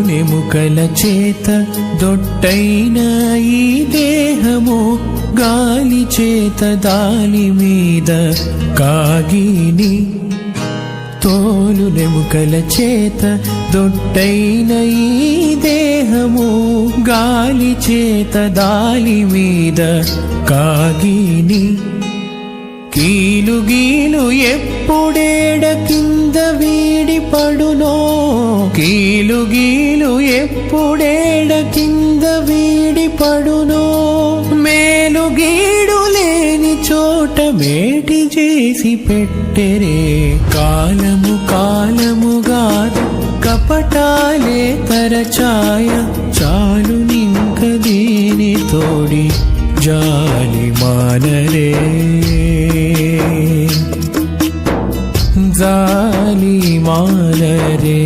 నెముకల చేత దొట్టైన ఈ దేహము గాలి చేత దాలి మీద కాగిని తోలు నెముకల చేత దొట్టైన ఈ దేహము గాలి చేత దాలి మీద కాగిని కీలు గీలు ఎప్పుడేడ కింద వీడి పడునో కీలు గీలు ఎప్పుడేడ కింద వీడి పడునో మేలు గీడు లేని చోట మేటి చేసి పెట్టెరే కాలము కాలముగా కపటాలే తరచాయ చాలు నింక దీని తోడి జాలి మానరే జాలి మానరే।